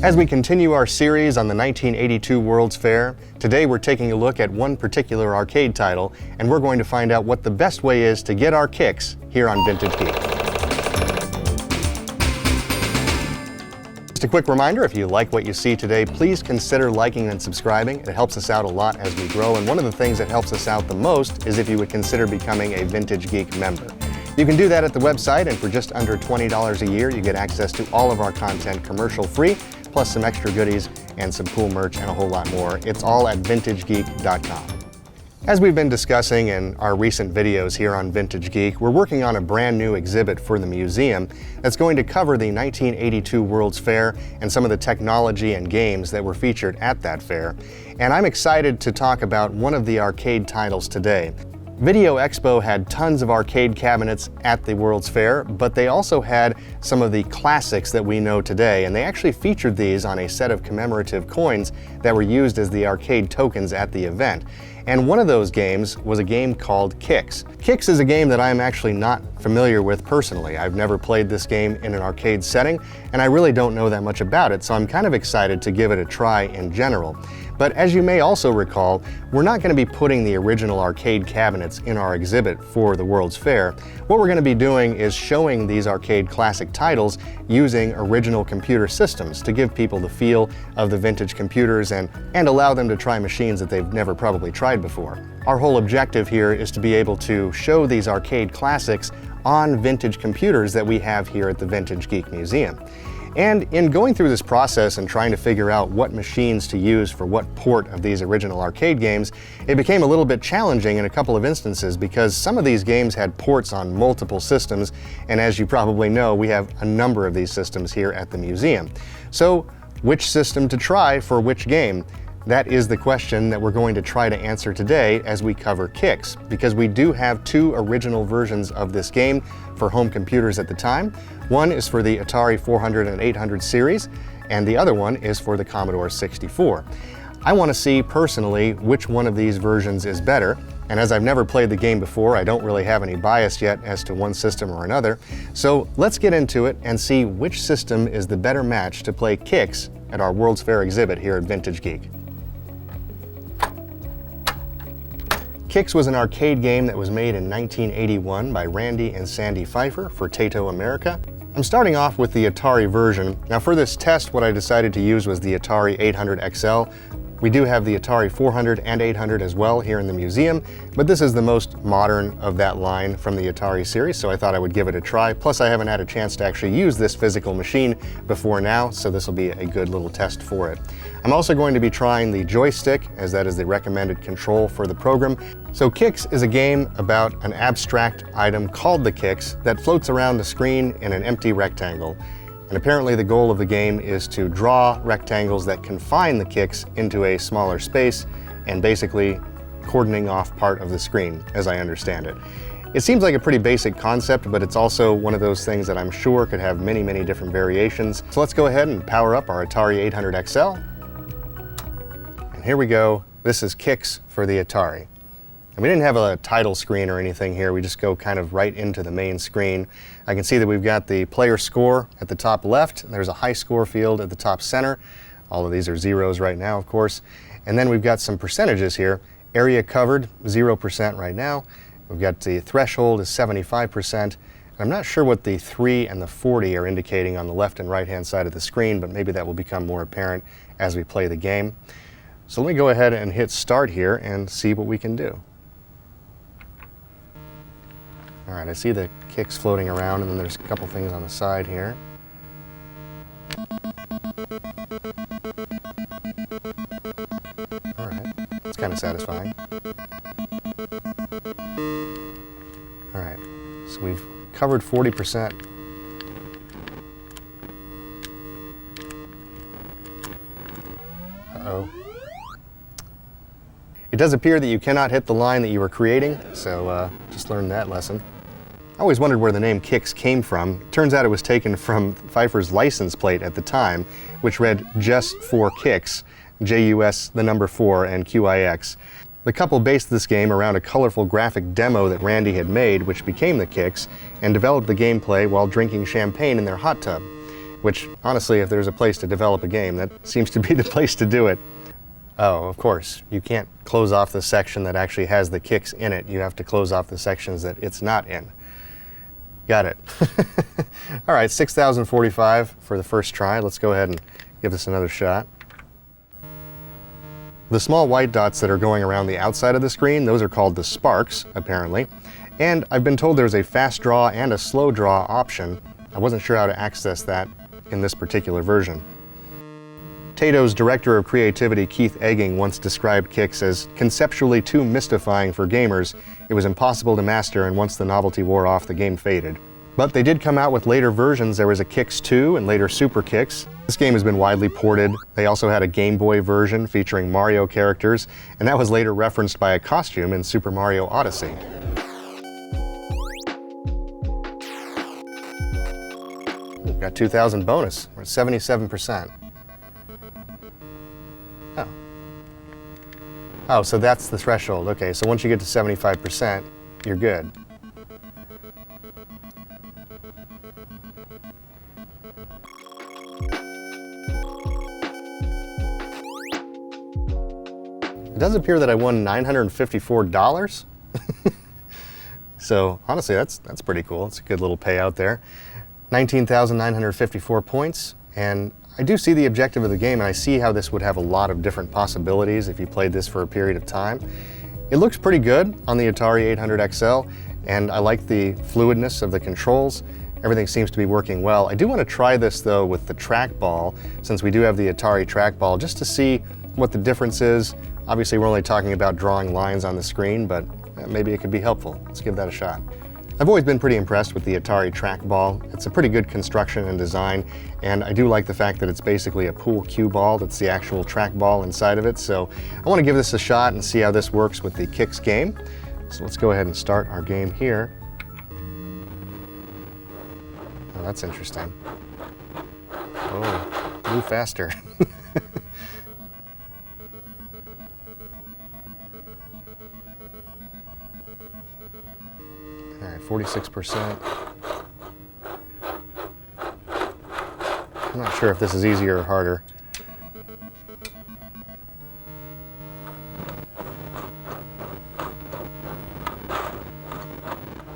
As we continue our series on the 1982 World's Fair, today we're taking a look at one particular arcade title, and we're going to find out what the best way is to get our kicks here on Vintage Geek. Just a quick reminder, if you like what you see today, please consider liking and subscribing. It helps us out a lot as we grow, and one of the things that helps us out the most is if you would consider becoming a Vintage Geek member. You can do that at the website, and for just under $20 a year, you get access to all of our content commercial-free, plus some extra goodies and some cool merch and a whole lot more. It's all at vintagegeek.com. As we've been discussing in our recent videos here on Vintage Geek, we're working on a brand new exhibit for the museum that's going to cover the 1982 World's Fair and some of the technology and games that were featured at that fair. And I'm excited to talk about one of the arcade titles today. Video Expo had tons of arcade cabinets at the World's Fair, but they also had some of the classics that we know today, and they actually featured these on a set of commemorative coins that were used as the arcade tokens at the event. And one of those games was a game called Kicks. Kicks is a game that I'm actually not familiar with personally. I've never played this game in an arcade setting, and I really don't know that much about it, so I'm kind of excited to give it a try in general. But as you may also recall, we're not going to be putting the original arcade cabinets in our exhibit for the World's Fair. What we're going to be doing is showing these arcade classic titles using original computer systems to give people the feel of the vintage computers and allow them to try machines that they've never probably tried before. Our whole objective here is to be able to show these arcade classics on vintage computers that we have here at the Vintage Geek Museum. And in going through this process and trying to figure out what machines to use for what port of these original arcade games, it became a little bit challenging in a couple of instances because some of these games had ports on multiple systems, and as you probably know, we have a number of these systems here at the museum. So, which system to try for which game? That is the question that we're going to try to answer today as we cover Kicks, because we do have two original versions of this game for home computers at the time. One is for the Atari 400 and 800 series, and the other one is for the Commodore 64. I want to see personally which one of these versions is better, and as I've never played the game before, I don't really have any bias yet as to one system or another. So let's get into it and see which system is the better match to play Kicks at our World's Fair exhibit here at Vintage Geek. Kicks was an arcade game that was made in 1981 by Randy and Sandy Pfeiffer for Taito America. I'm starting off with the Atari version. Now for this test, what I decided to use was the Atari 800 XL. We do have the Atari 400 and 800 as well here in the museum, but this is the most modern of that line from the Atari series, so I thought I would give it a try. Plus I haven't had a chance to actually use this physical machine before now, so this will be a good little test for it. I'm also going to be trying the joystick, as that is the recommended control for the program. So Kicks is a game about an abstract item called the Kicks that floats around the screen in an empty rectangle. And apparently the goal of the game is to draw rectangles that confine the kicks into a smaller space and basically cordoning off part of the screen, as I understand it. It seems like a pretty basic concept, but it's also one of those things that I'm sure could have many, many different variations. So let's go ahead and power up our Atari 800 XL. And here we go. This is Kicks for the Atari. And we didn't have a title screen or anything here, we just go kind of right into the main screen. I can see that we've got the player score at the top left, there's a high score field at the top center. All of these are zeros right now, of course. And then we've got some percentages here. Area covered, 0% right now. We've got the threshold is 75%. I'm not sure what the 3 and the 40 are indicating on the left and right hand side of the screen, but maybe that will become more apparent as we play the game. So let me go ahead and hit start here and see what we can do. All right, I see the kicks floating around, and then there's a couple things on the side here. All right, it's kind of satisfying. All right, so we've covered 40%. Uh-oh. It does appear that you cannot hit the line that you were creating, so just learned that lesson. I always wondered where the name Kicks came from. Turns out it was taken from Pfeiffer's license plate at the time, which read just for Kicks, J-U-S, the number 4, and Q-I-X. The couple based this game around a colorful graphic demo that Randy had made, which became the Kicks, and developed the gameplay while drinking champagne in their hot tub. which honestly, if there's a place to develop a game, that seems to be the place to do it. Oh, of course, you can't close off the section that actually has the kicks in it. You have to close off the sections that it's not in. Got it. All right, 6,045 for the first try. Let's go ahead and give this another shot. The small white dots that are going around the outside of the screen, those are called the sparks, apparently. And I've been told there's a fast draw and a slow draw option. I wasn't sure how to access that in this particular version. Tato's director of creativity, Keith Egging, once described kicks as conceptually too mystifying for gamers. It was impossible to master, and once the novelty wore off, the game faded. But they did come out with later versions. There was a Kicks 2 and later Super Kicks. This game has been widely ported. They also had a Game Boy version featuring Mario characters, and that was later referenced by a costume in Super Mario Odyssey. We've got 2,000 bonus. We're at 77%. Oh, so that's the threshold. Okay, so once you get to 75%, you're good. It does appear that I won $954. So honestly, that's pretty cool. It's a good little payout there. 19,954 points, and I do see the objective of the game, and I see how this would have a lot of different possibilities if you played this for a period of time. It looks pretty good on the Atari 800 XL, and I like the fluidness of the controls. Everything seems to be working well. I do want to try this though with the trackball, since we do have the Atari trackball, just to see what the difference is. Obviously we're only talking about drawing lines on the screen, but maybe it could be helpful. Let's give that a shot. I've always been pretty impressed with the Atari trackball. It's a pretty good construction and design, and I do like the fact that it's basically a pool cue ball that's the actual trackball inside of it. So I want to give this a shot and see how this works with the Kicks game. So let's go ahead and start our game here. Oh, that's interesting. Oh, move faster. All right, 46%. I'm not sure if this is easier or harder.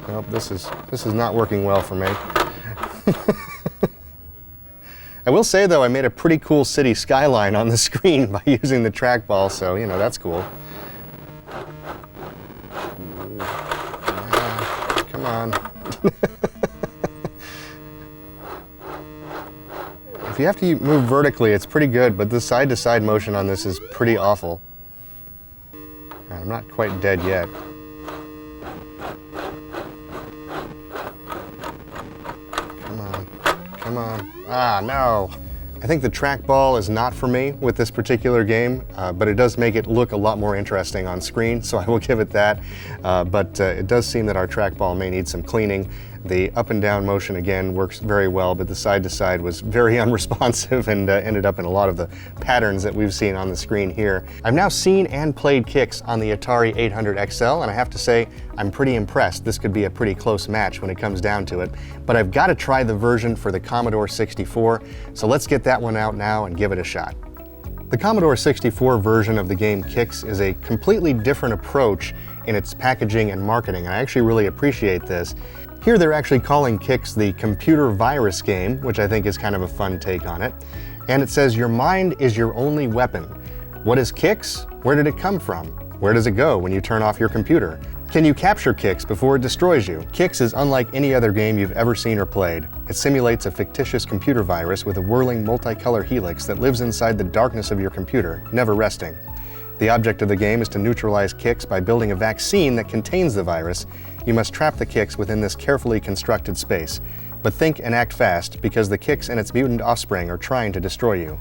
Nope, this is not working well for me. I will say though, I made a pretty cool city skyline on the screen by using the trackball, so you know, that's cool. Come on. If you have to move vertically, it's pretty good, but the side-to-side motion on this is pretty awful. I'm not quite dead yet. Come on, come on. Ah, no. I think the trackball is not for me with this particular game, but it does make it look a lot more interesting on screen, so I will give it that. But it does seem that our trackball may need some cleaning. The up and down motion again works very well, but the side to side was very unresponsive and ended up in a lot of the patterns that we've seen on the screen here. I've now seen and played Kicks on the Atari 800 XL, and I have to say I'm pretty impressed. This could be a pretty close match when it comes down to it, but I've got to try the version for the Commodore 64, so let's get that one out now and give it a shot. The Commodore 64 version of the game Kicks is a completely different approach in its packaging and marketing, and I actually really appreciate this. Here they're actually calling Kicks the computer virus game, which I think is kind of a fun take on it. And it says your mind is your only weapon. What is Kicks? Where did it come from? Where does it go when you turn off your computer? Can you capture Kicks before it destroys you? Kicks is unlike any other game you've ever seen or played. It simulates a fictitious computer virus with a whirling multicolor helix that lives inside the darkness of your computer, never resting. The object of the game is to neutralize Kicks by building a vaccine that contains the virus. You must trap the Kicks within this carefully constructed space. But think and act fast, because the Kicks and its mutant offspring are trying to destroy you.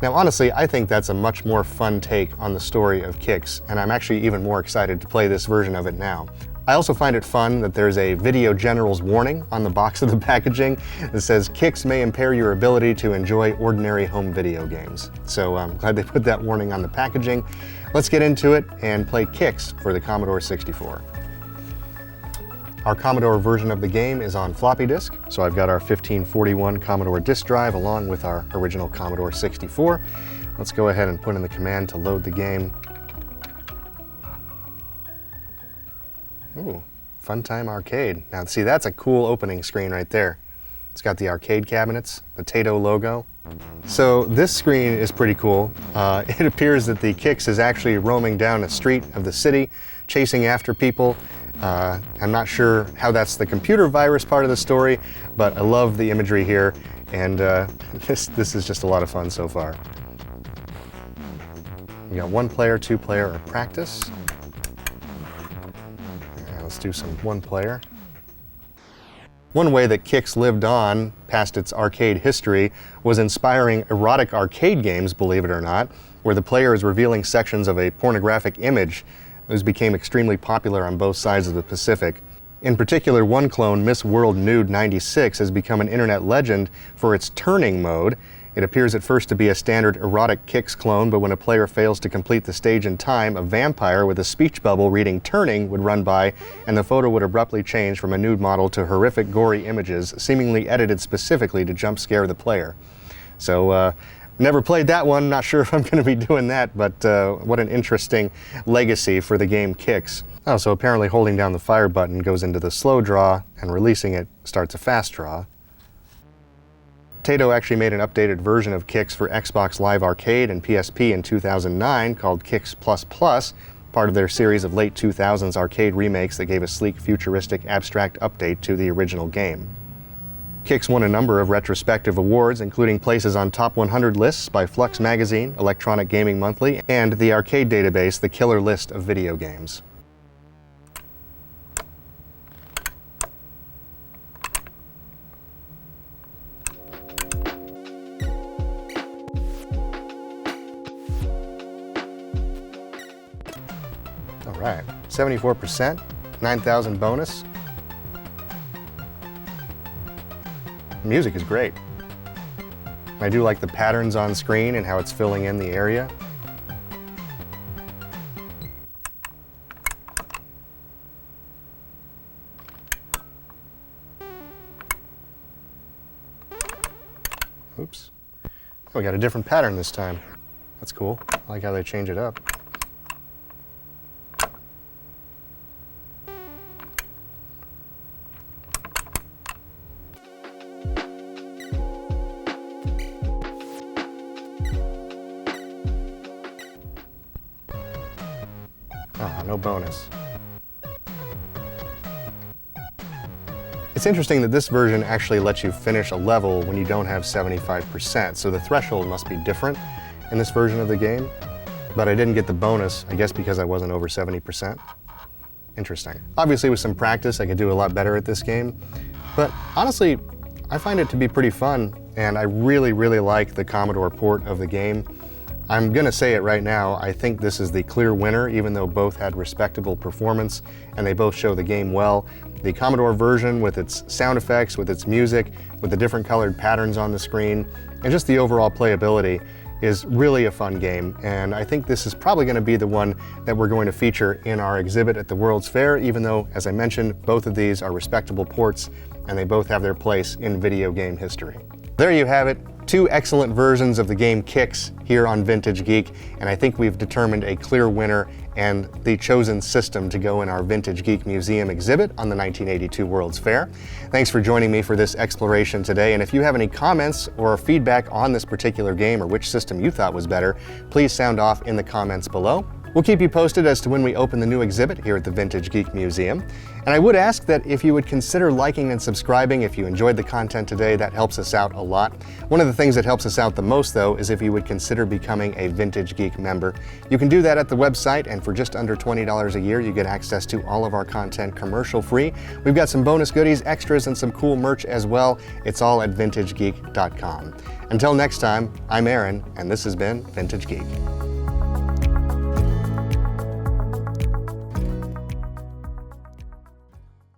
Now honestly, I think that's a much more fun take on the story of Kicks, and I'm actually even more excited to play this version of it now. I also find it fun that there's a Video General's warning on the box of the packaging that says Kicks may impair your ability to enjoy ordinary home video games. So I'm glad they put that warning on the packaging. Let's get into it and play Kicks for the Commodore 64. Our Commodore version of the game is on floppy disk, so I've got our 1541 Commodore disk drive along with our original Commodore 64. Let's go ahead and put in the command to load the game. Ooh, Funtime Arcade. Now see, that's a cool opening screen right there. It's got the arcade cabinets, the Tato logo. So this screen is pretty cool. It appears that the Kix is actually roaming down a street of the city, chasing after people. I'm not sure how that's the computer virus part of the story, but I love the imagery here, and this is just a lot of fun so far. We got 1 player, 2 player, or practice. Let's do some 1 player. One way that Kix lived on past its arcade history was inspiring erotic arcade games, believe it or not, where the player is revealing sections of a pornographic image. Those became extremely popular on both sides of the Pacific. In particular, one clone, Miss World Nude 96, has become an internet legend for its turning mode. It appears at first to be a standard erotic Kix clone, but when a player fails to complete the stage in time, a vampire with a speech bubble reading "turning" would run by, and the photo would abruptly change from a nude model to horrific, gory images, seemingly edited specifically to jump scare the player. So, never played that one, not sure if I'm going to be doing that, but what an interesting legacy for the game Kix. Oh, so apparently holding down the fire button goes into the slow draw, and releasing it starts a fast draw. Tato actually made an updated version of Kix for Xbox Live Arcade and PSP in 2009 called Kix Plus Plus, part of their series of late 2000s arcade remakes that gave a sleek, futuristic, abstract update to the original game. Kix won a number of retrospective awards, including places on top 100 lists by Flux Magazine, Electronic Gaming Monthly, and the arcade database, The Killer List of Video Games. All right, 74%, 9,000 bonus. The music is great. I do like the patterns on screen and how it's filling in the area. Oops. Oh, we got a different pattern this time. That's cool. I like how they change it up. Oh, no bonus. It's interesting that this version actually lets you finish a level when you don't have 75%, so the threshold must be different in this version of the game, but I didn't get the bonus, I guess because I wasn't over 70%. Interesting. Obviously with some practice I could do a lot better at this game, but honestly I find it to be pretty fun, and I really like the Commodore port of the game. I'm gonna say it right now, I think this is the clear winner, even though both had respectable performance and they both show the game well. The Commodore version with its sound effects, with its music, with the different colored patterns on the screen, and just the overall playability is really a fun game, and I think this is probably going to be the one that we're going to feature in our exhibit at the World's Fair, even though, as I mentioned, both of these are respectable ports and they both have their place in video game history. There you have it, two excellent versions of the game Kix here on Vintage Geek, and I think we've determined a clear winner and the chosen system to go in our Vintage Geek Museum exhibit on the 1982 World's Fair. Thanks for joining me for this exploration today, and if you have any comments or feedback on this particular game or which system you thought was better, please sound off in the comments below. We'll keep you posted as to when we open the new exhibit here at the Vintage Geek Museum. And I would ask that if you would consider liking and subscribing if you enjoyed the content today. That helps us out a lot. One of the things that helps us out the most, though, is if you would consider becoming a Vintage Geek member. You can do that at the website, and for just under $20 a year, you get access to all of our content commercial-free. We've got some bonus goodies, extras, and some cool merch as well. It's all at vintagegeek.com. Until next time, I'm Aaron, and this has been Vintage Geek.